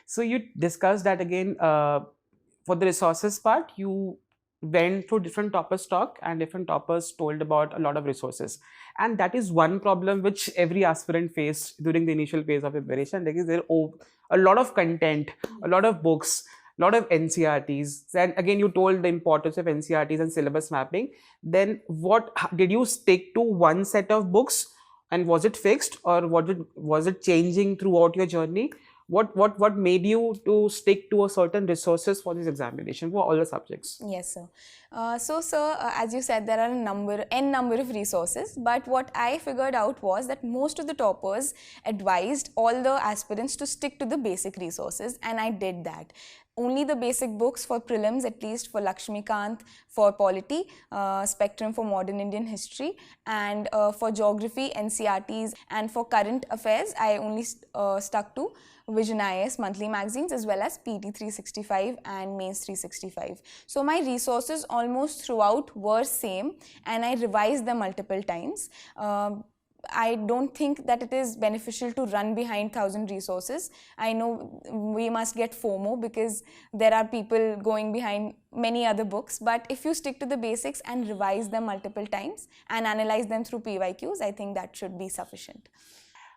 So you discussed that again, for the resources part, you went through different toppers talk and different toppers told about a lot of resources. And that is one problem which every aspirant faced during the initial phase of preparation. Like, is there a lot of content, a lot of books, a lot of NCRTs. And again, you told the importance of NCRTs and syllabus mapping. Then what did you stick to one set of books, and was it fixed, or was it changing throughout your journey? What made you to stick to a certain resources for this examination for all the subjects? Yes, sir. So, sir, as you said, there are n number of resources. But what I figured out was that most of the toppers advised all the aspirants to stick to the basic resources, and I did that. Only the basic books for prelims, at least for Lakshmikant, for polity, Spectrum for modern Indian history, and for geography, NCRTs, and for current affairs, I only stuck to Vision IAS monthly magazines as well as PT 365 and Mains 365. So my resources almost throughout were same, and I revised them multiple times. I don't think that it is beneficial to run behind 1,000 resources. I know we must get FOMO because there are people going behind many other books, but if you stick to the basics and revise them multiple times and analyze them through PYQs, I think that should be sufficient.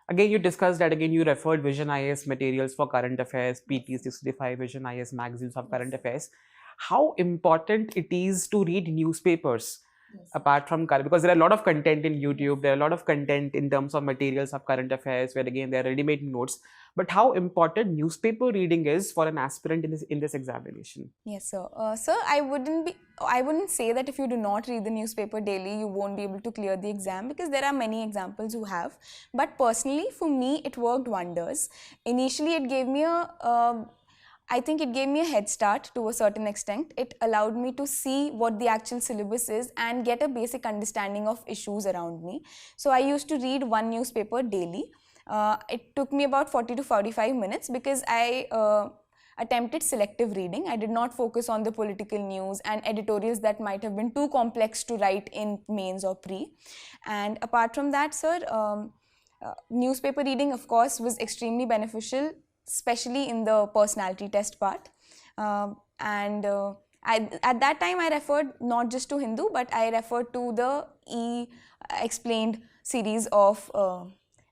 Again, you discussed that again, you referred Vision IAS materials for current affairs, PT 65, Vision IAS magazines of current affairs. How important it is to read newspapers? Yes. Apart from current, because there are a lot of content in YouTube, there are a lot of content in terms of materials of current affairs, where again there are ready-made notes. But how important newspaper reading is for an aspirant in this examination? Yes, sir. Sir, I wouldn't say that if you do not read the newspaper daily, you won't be able to clear the exam, because there are many examples who have. But personally, for me, it worked wonders. Initially, it gave me I think it gave me a head start to a certain extent. It allowed me to see what the actual syllabus is and get a basic understanding of issues around me. So I used to read one newspaper daily. It took me about 40 to 45 minutes because I attempted selective reading. I did not focus on the political news and editorials that might have been too complex to write in mains or pre. And apart from that, sir, newspaper reading, of course, was extremely beneficial, especially in the personality test part. At that time, I referred not just to Hindu, but I referred to the explained series of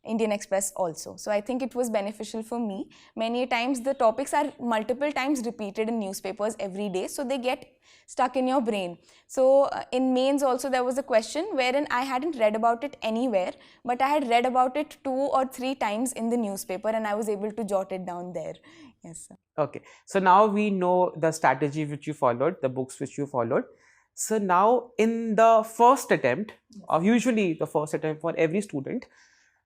Indian Express also. So I think it was beneficial for me. Many times the topics are multiple times repeated in newspapers every day, so they get stuck in your brain. So in mains also there was a question wherein I hadn't read about it anywhere, but I had read about it 2 or 3 times in the newspaper, and I was able to jot it down there. Yes, sir. Okay, so now we know the strategy which you followed, the books which you followed. So now in the first attempt, or usually the first attempt for every student,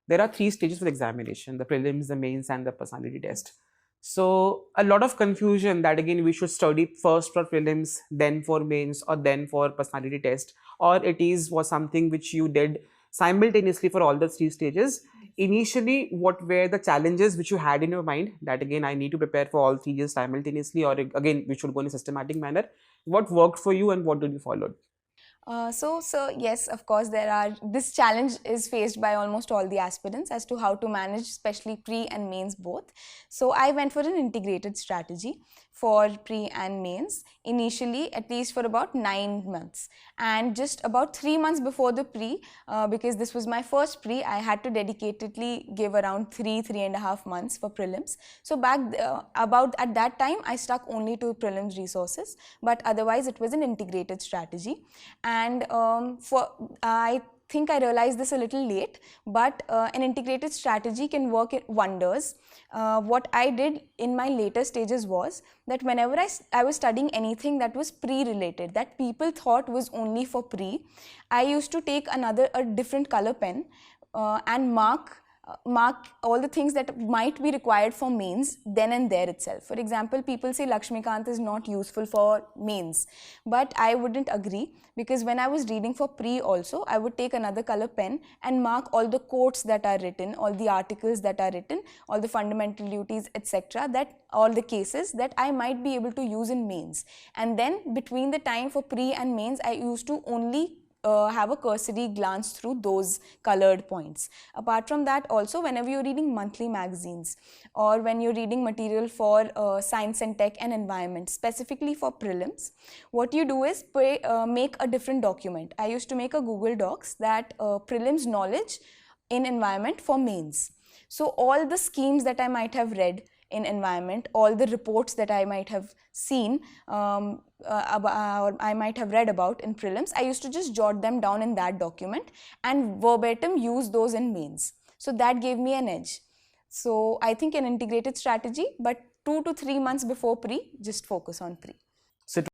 there are 3 stages for the examination: the prelims, the mains, and the personality test. So a lot of confusion that again we should study first for prelims, then for mains, or then for personality test, or it was something which you did simultaneously for all the 3 stages. Initially, what were the challenges which you had in your mind that again I need to prepare for all 3 years simultaneously, or again we should go in a systematic manner? What worked for you and what did you follow? So, yes, of course, this challenge is faced by almost all the aspirants as to how to manage, especially pre and mains both. So, I went for an integrated strategy for pre and mains, initially at least for about 9 months. And just about 3 months before the pre, because this was my first pre, I had to dedicatedly give around 3.5 months for prelims. So, about at that time, I stuck only to prelims resources, but otherwise it was an integrated strategy. And I think I realized this a little late, but an integrated strategy can work wonders. What I did in my later stages was that whenever I was studying anything that was pre-related, that people thought was only for pre, I used to take a different color pen and mark all the things that might be required for mains then and there itself. For example, people say Lakshmikant is not useful for mains, but I wouldn't agree, because when I was reading for pre also, I would take another color pen and mark all the quotes that are written, all the articles that are written, all the fundamental duties, etc., that all the cases that I might be able to use in mains. And then between the time for pre and mains, I used to only have a cursory glance through those colored points. Apart from that, also whenever you're reading monthly magazines or when you're reading material for science and tech and environment, specifically for prelims, what you do is make a different document. I used to make a Google Docs that prelims knowledge in environment for mains. So all the schemes that I might have read in environment, all the reports that I might have seen or I might have read about in prelims, I used to just jot them down in that document and verbatim use those in mains. So that gave me an edge. So I think an integrated strategy, but 2 to 3 months before pre, just focus on pre.